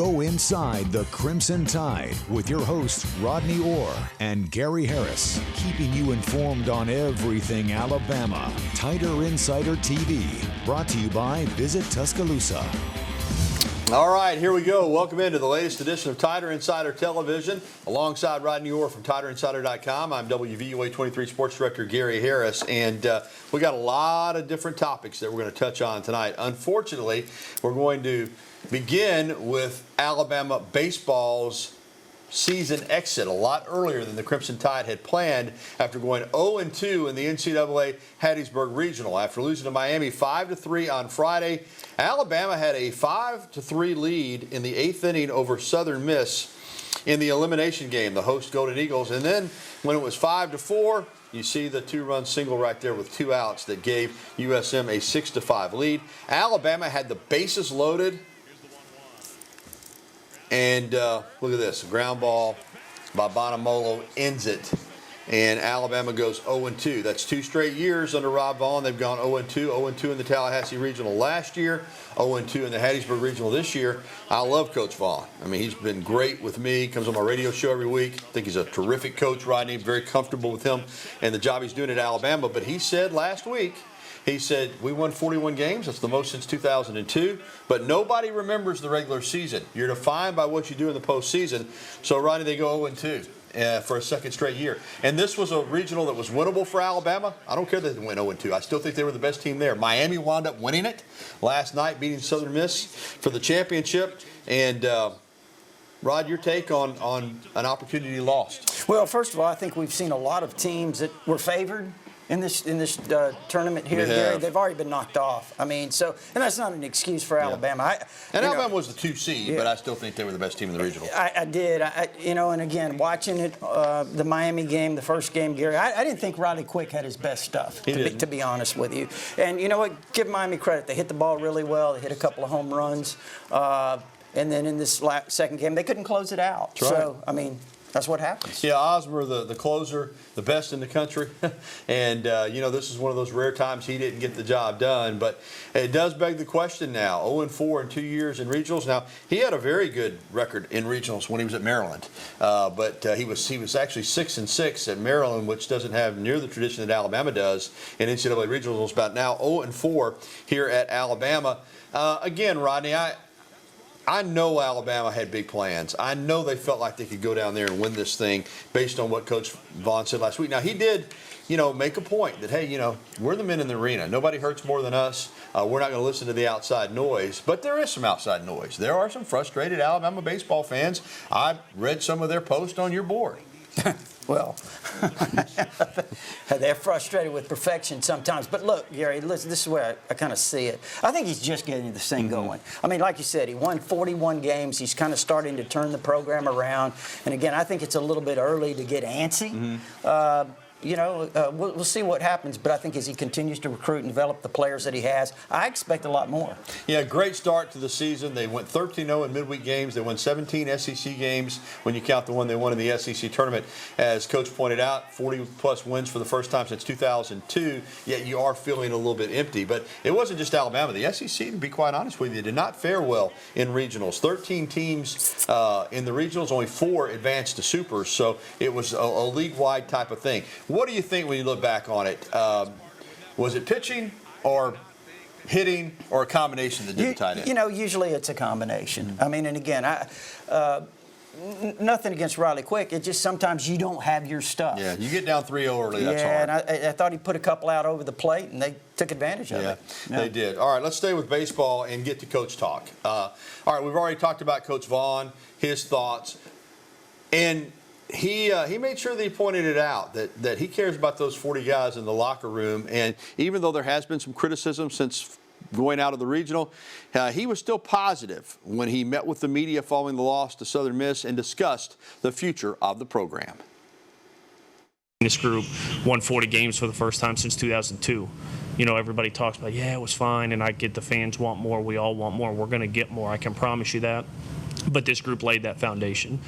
Go inside the Crimson Tide with your hosts Rodney Orr and Gary Harris, keeping you informed on everything Alabama. Tider Insider TV, brought to you by Visit Tuscaloosa. All right, here we go. Welcome into the latest edition of Tider Insider Television. Alongside Rodney Orr from TiderInsider.com, I'm WVUA 23 Sports Director Gary Harris, and we got a lot of different topics that we're going to touch on tonight. Unfortunately, we're going to begin with Alabama baseball's season exit a lot earlier than the Crimson Tide had planned after going 0-2 in the NCAA Hattiesburg Regional. After losing to Miami 5-3 on Friday, Alabama had a 5-3 lead in the 8th inning over Southern Miss in the elimination game, the host Golden Eagles. And then when it was 5-4, you see the two-run single right there with 2 outs that gave USM a 6-5 lead. Alabama had the bases loaded. And look at this, a ground ball by Bonamolo ends it. And Alabama goes 0-2. That's 2 straight years under Rob Vaughn. They've gone 0-2, 0-2 in the Tallahassee Regional last year, 0-2 in the Hattiesburg Regional this year. I love Coach Vaughn. I mean, he's been great with me. Comes on my radio show every week. I think he's a terrific coach, Rodney. Very comfortable with him and the job he's doing at Alabama. But he said last week, he said, we won 41 games. That's the most since 2002. But nobody remembers the regular season. You're defined by what you do in the postseason. So, Rodney, they go 0-2 for a second straight year. And this was a regional that was winnable for Alabama. I don't care that they went 0-2. I still think they were the best team there. Miami wound up winning it last night, beating Southern Miss for the championship. And, Rod, your take on an opportunity lost? Well, first of all, I think we've seen a lot of teams that were favored in this tournament here, Gary. They've already been knocked off. I mean, so, and that's not an excuse for Alabama. Alabama was the 2 seed, but I still think they were the best team in the regional. I did. And again, watching it, the Miami game, the first game, Gary, I didn't think Riley Quick had his best stuff, to be honest with you. And you know what? Give Miami credit. They hit the ball really well. They hit a couple of home runs. And then in this second game, they couldn't close it out. That's right. So, I mean, that's what happens. Yeah, Osmer, the closer, the best in the country. And, this is one of those rare times he didn't get the job done. But it does beg the question now, 0-4 in 2 years in regionals. Now, he had a very good record in regionals when he was at Maryland. But he was actually 6-6 at Maryland, which doesn't have near the tradition that Alabama does in NCAA regionals. About now 0-4 here at Alabama. Again, Rodney, I know Alabama had big plans. I know they felt like they could go down there and win this thing based on what Coach Vaughn said last week. Now, he did, make a point that, hey, we're the men in the arena. Nobody hurts more than us. We're not going to listen to the outside noise. But there is some outside noise. There are some frustrated Alabama baseball fans. I read some of their posts on your board. Well, they're frustrated with perfection sometimes. But look, Gary, listen, this is where I kind of see it. I think he's just getting this thing going. I mean, like you said, he won 41 games. He's kind of starting to turn the program around. And, again, I think it's a little bit early to get antsy. We'll see what happens, but I think as he continues to recruit and develop the players that he has, I expect a lot more. Yeah, great start to the season. They went 13-0 in midweek games. They won 17 SEC games when you count the one they won in the SEC tournament. As Coach pointed out, 40-plus wins for the first time since 2002, yet you are feeling a little bit empty. But it wasn't just Alabama. The SEC, to be quite honest with you, did not fare well in regionals. 13 teams in the regionals, only 4 advanced to supers, so it was a league-wide type of thing. What do you think when you look back on it? Was it pitching or hitting or a combination that didn't tie in? Usually it's a combination. I mean, and again, nothing against Riley Quick. It's just sometimes you don't have your stuff. Yeah, you get down 3-0 early, that's hard. Yeah, and I thought he put a couple out over the plate, and they took advantage of it. Yeah, they did. All right, let's stay with baseball and get to Coach talk. All right, we've already talked about Coach Vaughn, his thoughts. And he made sure that he pointed it out, that he cares about those 40 guys in the locker room. And even though there has been some criticism since going out of the regional, he was still positive when he met with the media following the loss to Southern Miss and discussed the future of the program. This group won 40 games for the first time since 2002. Everybody talks about, it was fine, and I get the fans want more, we all want more, we're going to get more, I can promise you that. But this group laid that foundation.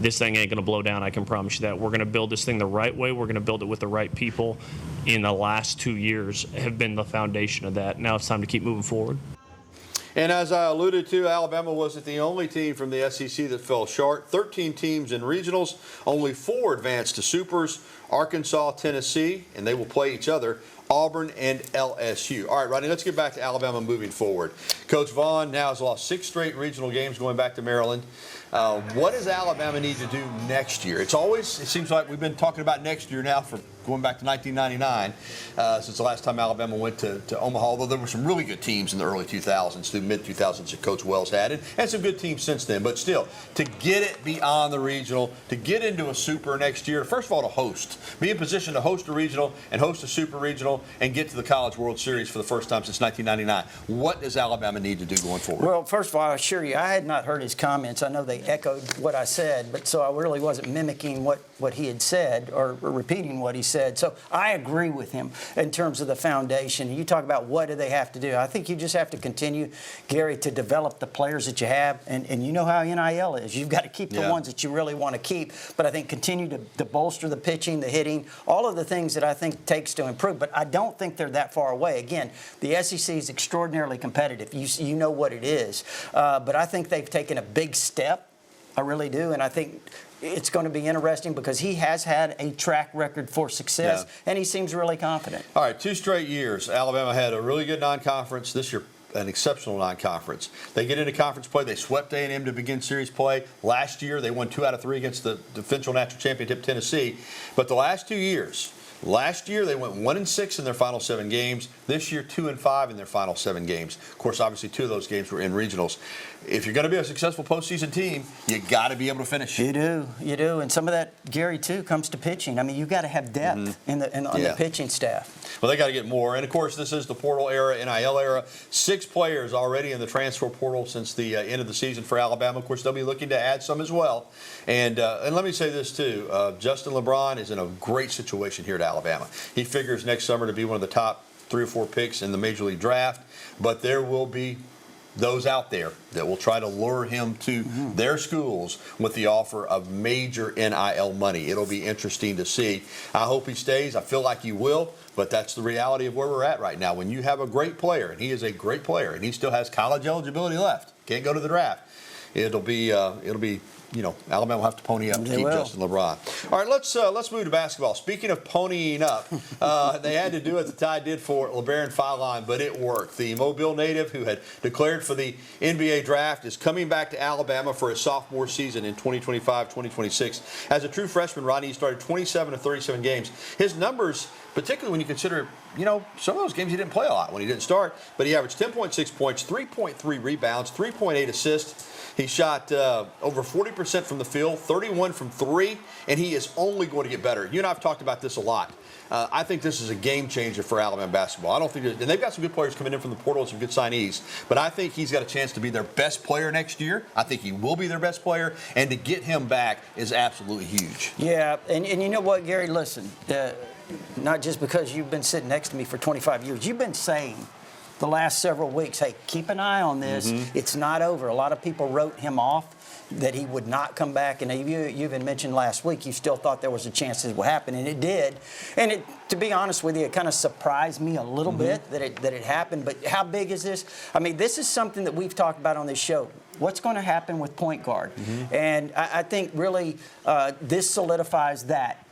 This thing ain't going to blow down, I can promise you that. We're going to build this thing the right way. We're going to build it with the right people. In the last 2 years have been the foundation of that. Now it's time to keep moving forward. And as I alluded to, Alabama wasn't the only team from the SEC that fell short. 13 teams in regionals, only 4 advanced to supers. Arkansas, Tennessee, and they will play each other, Auburn and LSU. All right, Rodney, let's get back to Alabama moving forward. Coach Vaughn now has lost 6 straight regional games going back to Maryland. What does Alabama need to do next year? It seems like we've been talking about next year now for going back to 1999, since the last time Alabama went to Omaha, although there were some really good teams in the early 2000s through mid-2000s that Coach Wells had, and some good teams since then. But still, to get it beyond the regional, to get into a super next year, first of all, to host, be in position to host a regional and host a super regional and get to the College World Series for the first time since 1999. What does Alabama need to do going forward? Well, first of all, I assure you, I had not heard his comments. I know they echoed what I said, but so I really wasn't mimicking what he had said or repeating what he said. So I agree with him in terms of the foundation. You talk about what do they have to do. I think you just have to continue, Gary, to develop the players that you have. And you know how NIL is. You've got to keep the ones that you really want to keep. But I think continue to bolster the pitching, the hitting, all of the things that I think takes to improve. But I don't think they're that far away. Again, the SEC is extraordinarily competitive. You know what it is. But I think they've taken a big step. I really do. And I think it's going to be interesting because he has had a track record for success, and he seems really confident. All right, 2 straight years. Alabama had a really good non-conference. This year, an exceptional non-conference. They get into conference play. They swept A&M to begin series play. Last year, they won 2 out of 3 against the defending national championship, Tennessee. But the last 2 years, last year, they went 1-6 in their final 7 games. This year, 2-5 in their final 7 games. Of course, obviously, 2 of those games were in regionals. If you're going to be a successful postseason team, you got to be able to finish. You do. And some of that, Gary, too, comes to pitching. I mean, you got to have depth on the pitching staff. Well, they got to get more. And, of course, this is the portal era, NIL era. 6 players already in the transfer portal since the end of the season for Alabama. Of course, they'll be looking to add some as well. And let me say this, too. Justin LeBron is in a great situation here at Alabama. He figures next summer to be one of the top 3 or 4 picks in the Major League Draft. But there will be those out there that will try to lure him to their schools with the offer of major NIL money. It'll be interesting to see. I hope he stays. I feel like he will, but that's the reality of where we're at right now. When you have a great player, and he is a great player, and he still has college eligibility left, can't go to the draft, it'll be Alabama will have to pony up to keep Justin LeBron. All right, let's move to basketball. Speaking of ponying up, they had to do what the Tide did for LeBaron Fallon, but it worked. The Mobile native who had declared for the NBA draft is coming back to Alabama for his sophomore season in 2025-2026. As a true freshman, Rodney started 27 of 37 games. His numbers, particularly when you consider, some of those games he didn't play a lot when he didn't start, but he averaged 10.6 points, 3.3 rebounds, 3.8 assists. He shot over 40% from the field, 31 from 3, and he is only going to get better. You and I have talked about this a lot. I think this is a game changer for Alabama basketball. I don't think, and they've got some good players coming in from the portal and some good signees, but I think he's got a chance to be their best player next year. I think he will be their best player, and to get him back is absolutely huge. Yeah, and you know what, Gary? Listen, not just because you've been sitting next to me for 25 years, you've been saying the last several weeks, hey, keep an eye on this. It's not over. A lot of people wrote him off, that he would not come back. And you even mentioned last week you still thought there was a chance it would happen, and it did. And to be honest with you, it kind of surprised me a little bit that it happened. But how big is this? I mean, this is something that we've talked about on this show. What's going to happen with point guard? And I think really this solidifies that.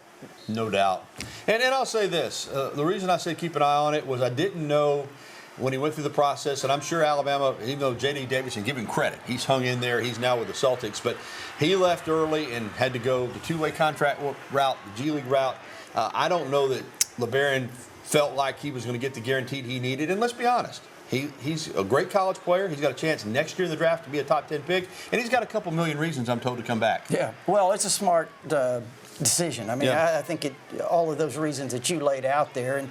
No doubt. And I'll say this. The reason I say keep an eye on it was I didn't know when he went through the process, and I'm sure Alabama, even though J.D. Davison, give him credit. He's hung in there. He's now with the Celtics. But he left early and had to go the 2-way contract route, the G League route. I don't know that LeBaron felt like he was going to get the guaranteed he needed. And let's be honest, he's a great college player. He's got a chance next year in the draft to be a top 10 pick. And he's got a couple million reasons, I'm told, to come back. Yeah, well, it's a smart decision. I mean, I think all of those reasons that you laid out there. And,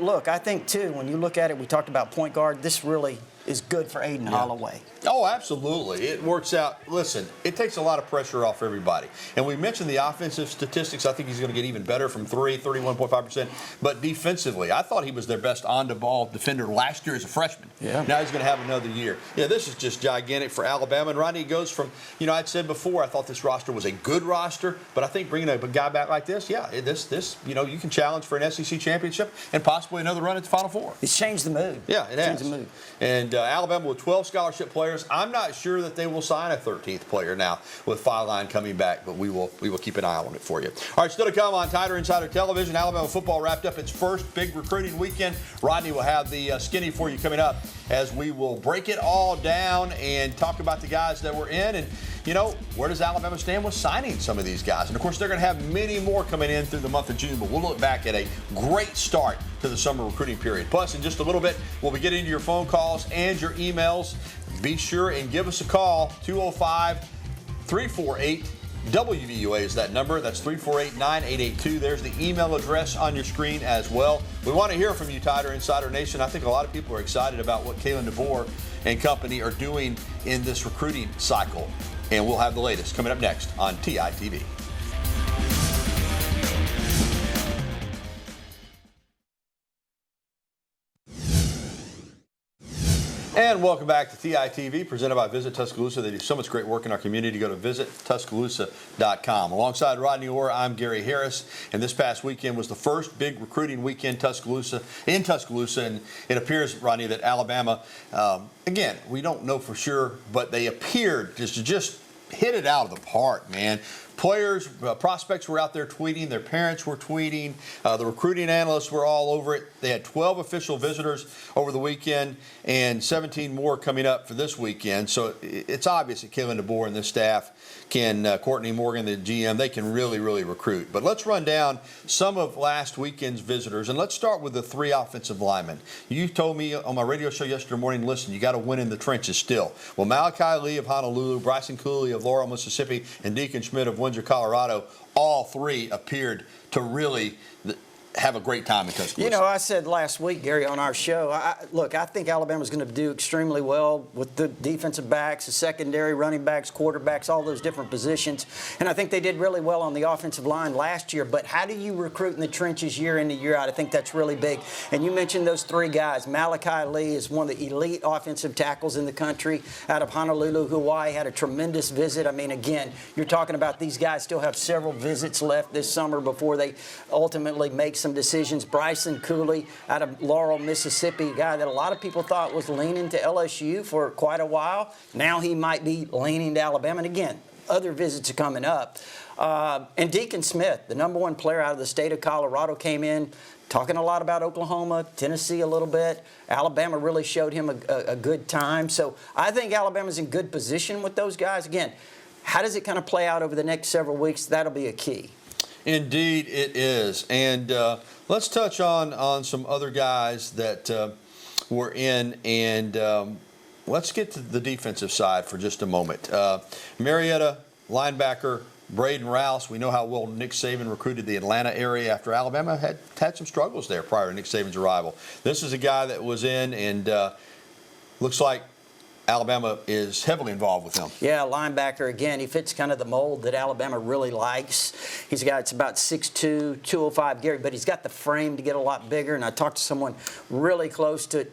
look, I think, too, when you look at it, we talked about point guard, this really is good for Aiden Holloway. Oh, absolutely. It works out. Listen, it takes a lot of pressure off everybody. And we mentioned the offensive statistics. I think he's going to get even better from 3, 31.5%. But defensively, I thought he was their best on-the-ball defender last year as a freshman. Yeah. Now he's going to have another year. Yeah, this is just gigantic for Alabama. And Rodney goes from, I'd said before, I thought this roster was a good roster. But I think bringing a guy back like this, you can challenge for an SEC championship and possibly another run at the Final Four. It's changed the mood. Yeah, it has. Changed the mood. And Alabama Alabama with 12 scholarship players. I'm not sure that they will sign a 13th player now with Filine coming back, but we will keep an eye on it for you. All right, still to come on Tider Insider Television. Alabama football wrapped up its first big recruiting weekend. Rodney will have the skinny for you coming up as we will break it all down and talk about the guys that were in and, where does Alabama stand with signing some of these guys? And, of course, they're going to have many more coming in through the month of June, but we'll look back at a great start to the summer recruiting period. Plus, in just a little bit, we'll be getting to your phone calls and your emails. Be sure and give us a call, 205-348 WVUA is that number. That's 348-9882. There's the email address on your screen as well. We want to hear from you, Tider Insider Nation. I think a lot of people are excited about what Kalen DeBoer and company are doing in this recruiting cycle. And we'll have the latest coming up next on TITV. And welcome back to TITV, presented by Visit Tuscaloosa. They do so much great work in our community. Go to visittuscaloosa.com. Alongside Rodney Orr, I'm Gary Harris. And this past weekend was the first big recruiting weekend in Tuscaloosa. And it appears, Rodney, that Alabama, again, we don't know for sure, but they appeared to just hit it out of the park, man. Players, prospects were out there tweeting. Their parents were tweeting. The recruiting analysts were all over it. They had 12 official visitors over the weekend and 17 more coming up for this weekend. So it's obvious that Kalen DeBoer and this staff Courtney Morgan, the GM, they can really, really recruit. But let's run down some of last weekend's visitors, and let's start with the 3 offensive linemen. You told me on my radio show yesterday morning, listen, you got to win in the trenches still. Well, Malachi Lee of Honolulu, Bryson Cooley of Laurel, Mississippi, and Deacon Schmidt of Windsor, Colorado, all 3 appeared to really have a great time in Tuscaloosa. I said last week, Gary, on our show, I think Alabama's going to do extremely well with the defensive backs, the secondary, running backs, quarterbacks, all those different positions. And I think they did really well on the offensive line last year. But how do you recruit in the trenches year in and year out? I think that's really big. And you mentioned those 3 guys. Malachi Lee is one of the elite offensive tackles in the country out of Honolulu, Hawaii, had a tremendous visit. I mean, again, you're talking about these guys still have several visits left this summer before they ultimately make some decisions. Bryson Cooley out of Laurel, Mississippi, a guy that a lot of people thought was leaning to LSU for quite a while. Now he might be leaning to Alabama. And again, other visits are coming up. And Deacon Smith, the #1 player out of the state of Colorado, came in talking a lot about Oklahoma, Tennessee a little bit. Alabama really showed him a good time. So I think Alabama's in good position with those guys. Again, how does it kind of play out over the next several weeks? That'll be a key. Indeed, it is. And let's touch on some other guys that were in, and let's get to the defensive side for just a moment. Marietta, linebacker, Braden Rouse. We know how well Nick Saban recruited the Atlanta area after Alabama had some struggles there prior to Nick Saban's arrival. This is a guy that was in, and looks like Alabama is heavily involved with him. Yeah, linebacker, again, he fits kind of the mold that Alabama really likes. He's a guy that's about 6'2", 205, Gary, but he's got the frame to get a lot bigger. And I talked to someone really close to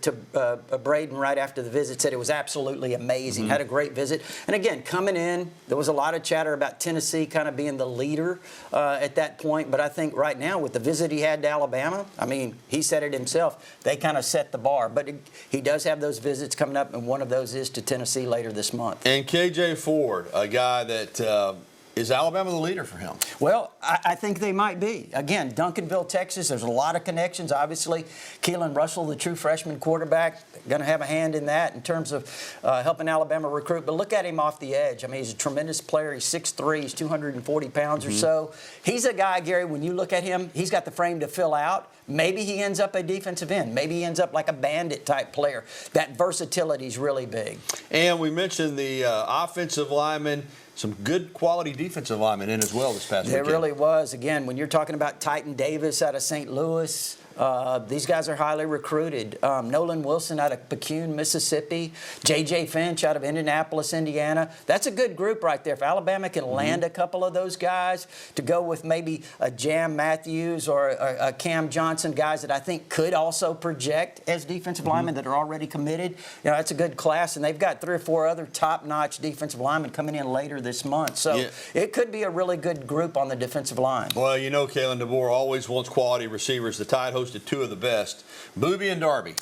Braden right after the visit, said it was absolutely amazing, had a great visit. And again, coming in, there was a lot of chatter about Tennessee kind of being the leader at that point. But I think right now, with the visit he had to Alabama, I mean, he said it himself, they kind of set the bar. But he does have those visits coming up, and one of those is to Tennessee later this month. And KJ Ford, a guy that is Alabama the leader for him? Well, I think they might be. Again, Duncanville, Texas, there's a lot of connections. Obviously, Keelan Russell, the true freshman quarterback, going to have a hand in that in terms of helping Alabama recruit. But look at him off the edge. I mean, he's a tremendous player. He's 6'3", he's 240 pounds or so. He's a guy, Gary, when you look at him, he's got the frame to fill out. Maybe he ends up a defensive end. Maybe he ends up like a bandit-type player. That versatility is really big. And we mentioned the offensive lineman, some good quality defensive linemen in as well this past weekend. There really was. Again, when you're talking about Titan Davis out of St. Louis, these guys are highly recruited. Nolan Wilson out of Pecune, Mississippi. J.J. Finch out of Indianapolis, Indiana. That's a good group right there. If Alabama can land a couple of those guys to go with maybe a Jam Matthews or a Cam Johnson, guys that I think could also project as defensive linemen that are already committed, that's a good class. And they've got 3 or 4 other top-notch defensive linemen coming in later this month. So it could be a really good group on the defensive line. Well, Kalen DeBoer always wants quality receivers. The Tide host hosted two of the best, Booby and Darby.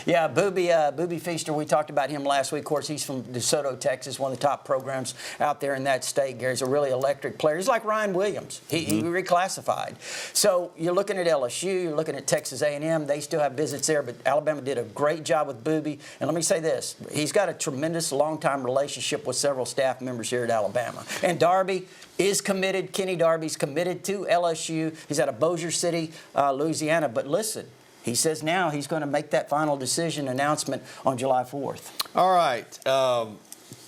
Yeah, Booby Feaster, we talked about him last week. Of course, he's from DeSoto, Texas, one of the top programs out there in that state. Gary's a really electric player. He's like Ryan Williams. He reclassified. So you're looking at LSU, you're looking at Texas A&M. They still have visits there, but Alabama did a great job with Booby. And let me say this, he's got a tremendous long-time relationship with several staff members here at Alabama. And Darby is committed. Kenny Darby's committed to LSU. He's out of Bossier City, Louisiana. But listen, he says now he's going to make that final decision announcement on July 4th. All right.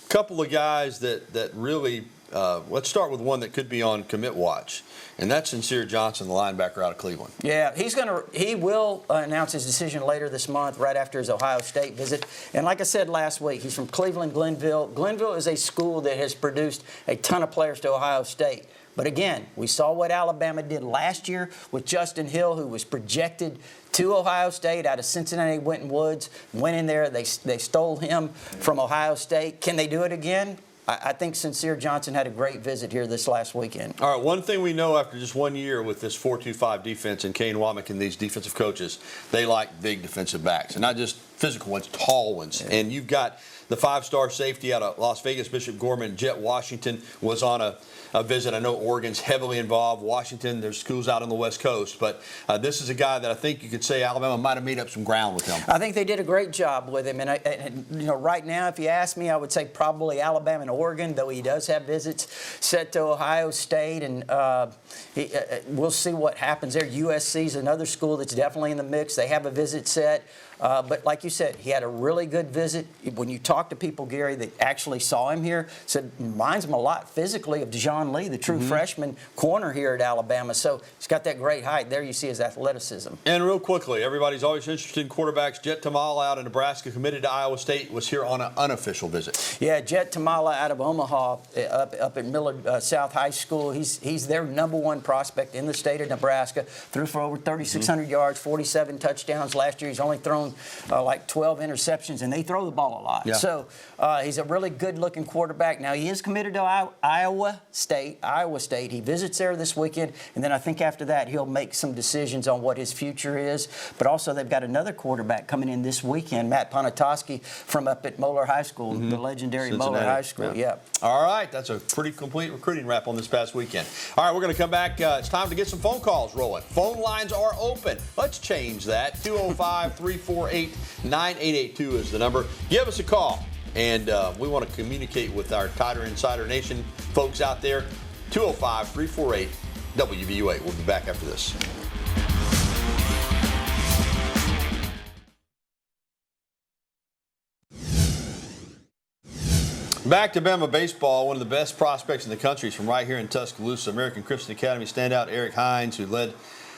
Couple of guys that really, let's start with one that could be on commit watch, and that's Sincere Johnson, the linebacker out of Cleveland. Yeah, he will announce his decision later this month, right after his Ohio State visit. And like I said last week, he's from Cleveland, Glenville. Glenville is a school that has produced a ton of players to Ohio State. But again, we saw what Alabama did last year with Justin Hill, who was projected to Ohio State out of Cincinnati Winton Woods. Went in there, they stole him from Ohio State. Can they do it again? I think Sincere Johnson had a great visit here this last weekend. All right, one thing we know after just 1 year with this 4-2-5 defense and Kane Womack and these defensive coaches, they like big defensive backs, and not just physical ones, tall ones. Yeah. And you've got the five-star safety out of Las Vegas, Bishop Gorman. Jet Washington was on a visit. I know Oregon's heavily involved. Washington, there's schools out on the West Coast. But this is a guy that I think you could say Alabama might have made up some ground with him. I think they did a great job with him. And you know, right now, if you ask me, I would say probably Alabama and Oregon, though he does have visits set to Ohio State. And we'll see what happens there. USC is another school that's definitely in the mix. They have a visit set. But like you said, he had a really good visit. When you talk to people, Gary, that actually saw him here, said reminds him a lot physically of Dejoun Lee, the true freshman corner here at Alabama. So he's got that great height. There you see his athleticism. And real quickly, everybody's always interested in quarterbacks. Jet Tamala out of Nebraska, committed to Iowa State, was here on an unofficial visit. Yeah, Jet Tamala out of Omaha, up at Millard South High School. He's their #1 prospect in the state of Nebraska. Threw for over 3,600 yards, 47 touchdowns last year. He's only thrown like 12 interceptions, and they throw the ball a lot. Yeah. So he's a really good-looking quarterback. Now, he is committed to Iowa State. He visits there this weekend, and then I think after that he'll make some decisions on what his future is. But also they've got another quarterback coming in this weekend, Matt Ponatoski from up at Moeller High School, the legendary Cincinnati. Moeller High School. Yeah. All right, that's a pretty complete recruiting wrap on this past weekend. All right, we're going to come back. It's time to get some phone calls rolling. Phone lines are open. Let's change that. 205-348-9882 is the number. Give us a call. And we want to communicate with our Tighter Insider Nation folks out there. 205-348-WVUA. We'll be back after this. Back to Bama baseball. One of the best prospects in the country is from right here in Tuscaloosa. American Christian Academy standout Eric Hines, who led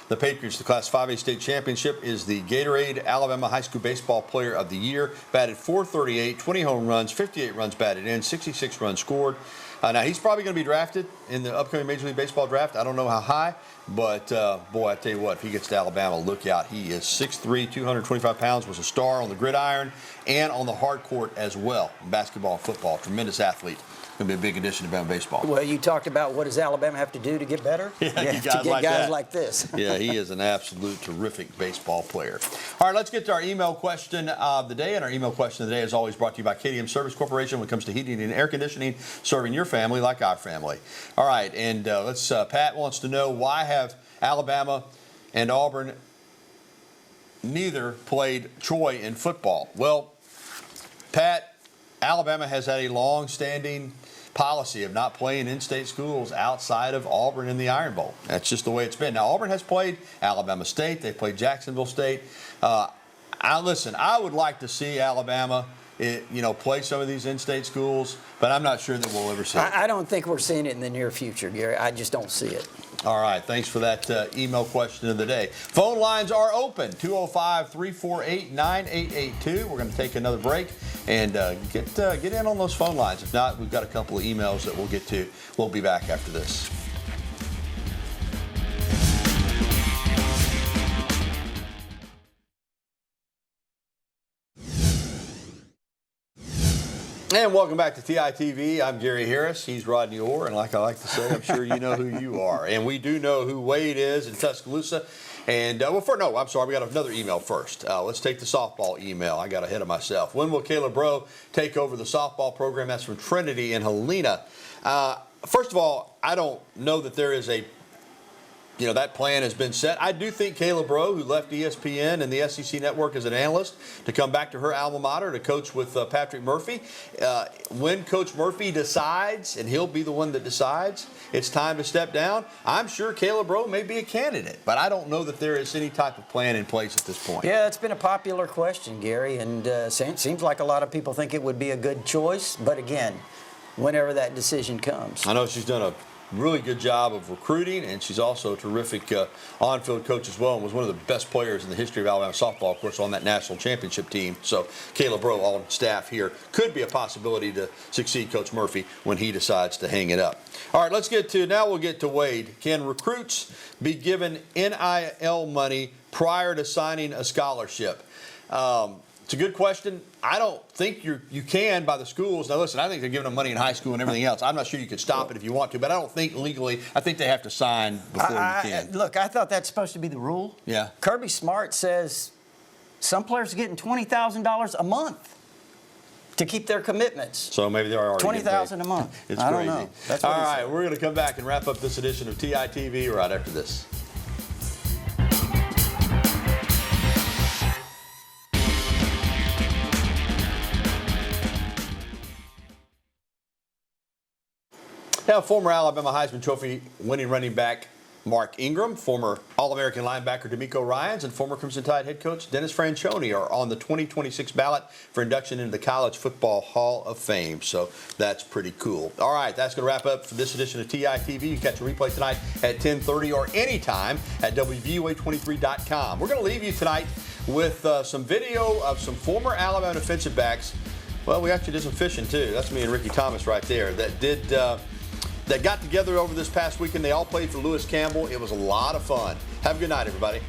the Patriots to the Class 5A state championship, is the Gatorade Alabama High School Baseball Player of the Year. Batted .438, 20 home runs, 58 runs batted in, 66 runs scored. Now, he's probably going to be drafted in the upcoming Major League Baseball draft. I don't know how high, but, boy, I tell you what, if he gets to Alabama, look out. He is 6'3", 225 pounds, was a star on the gridiron and on the hard court as well, basketball and football. Tremendous athlete. Going to be a big addition to Bama baseball. Well, you talked about what does Alabama have to do to get better? Yeah, to get guys like this. Yeah, he is an absolute terrific baseball player. All right, let's get to our email question of the day. And our email question of the day is always brought to you by KDM Service Corporation when it comes to heating and air conditioning, serving your family like our family. All right, and Pat wants to know, why have Alabama and Auburn neither played Troy in football? Well, Pat, Alabama has had a long-standing policy of not playing in-state schools outside of Auburn in the Iron Bowl. That's just the way it's been. Now, Auburn has played Alabama State. They played Jacksonville State. Listen, I would like to see Alabama play some of these in-state schools, but I'm not sure that we'll ever see it. I don't think we're seeing it in the near future, Gary. I just don't see it. All right, thanks for that email question of the day. Phone lines are open, 205-348-9882. We're going to take another break and get in on those phone lines. If not, we've got a couple of emails that we'll get to. We'll be back after this. And welcome back to TITV. I'm Gary Harris. He's Rodney Orr. And like I like to say, I'm sure you know who you are. And we do know who Wade is in Tuscaloosa. And, I'm sorry, we got another email first. Let's take the softball email. I got ahead of myself. When will Caleb Rowe take over the softball program? That's from Trinity in Helena. First of all, I don't know that there is that plan has been set. I do think Caleb Rowe, who left ESPN and the SEC Network as an analyst to come back to her alma mater to coach with Patrick Murphy, when Coach Murphy decides, and he'll be the one that decides, it's time to step down, I'm sure Caleb Rowe may be a candidate, but I don't know that there is any type of plan in place at this point. Yeah, it's been a popular question, Gary, and seems like a lot of people think it would be a good choice, but again, whenever that decision comes. I know she's done a really good job of recruiting, and she's also a terrific on-field coach as well, and was one of the best players in the history of Alabama softball, of course, on that national championship team. So Caleb Rowe on staff here could be a possibility to succeed Coach Murphy when he decides to hang it up. All right, we'll get to Wade. Can recruits be given NIL money prior to signing a scholarship? It's a good question. I don't think you can by the schools. Now, listen, I think they're giving them money in high school and everything else. I'm not sure you could stop it if you want to, but I don't think legally. I think they have to sign before you can. Look, I thought that's supposed to be the rule. Yeah. Kirby Smart says some players are getting $20,000 a month to keep their commitments. So maybe they're already $20,000 a month. It's I crazy. don't know. That's what all right, we're going to come back and wrap up this edition of TITV right after this. Now, former Alabama Heisman Trophy winning running back Mark Ingram, former All-American linebacker D'Amico Ryans, and former Crimson Tide head coach Dennis Franchione are on the 2026 ballot for induction into the College Football Hall of Fame. So that's pretty cool. All right, that's going to wrap up for this edition of TITV. You can catch a replay tonight at 10:30 or anytime at WVUA23.com. We're going to leave you tonight with some video of some former Alabama defensive backs. Well, we actually did some fishing, too. That's me and Ricky Thomas right there that got together over this past weekend. They all played for Lewis Campbell. It was a lot of fun. Have a good night, everybody.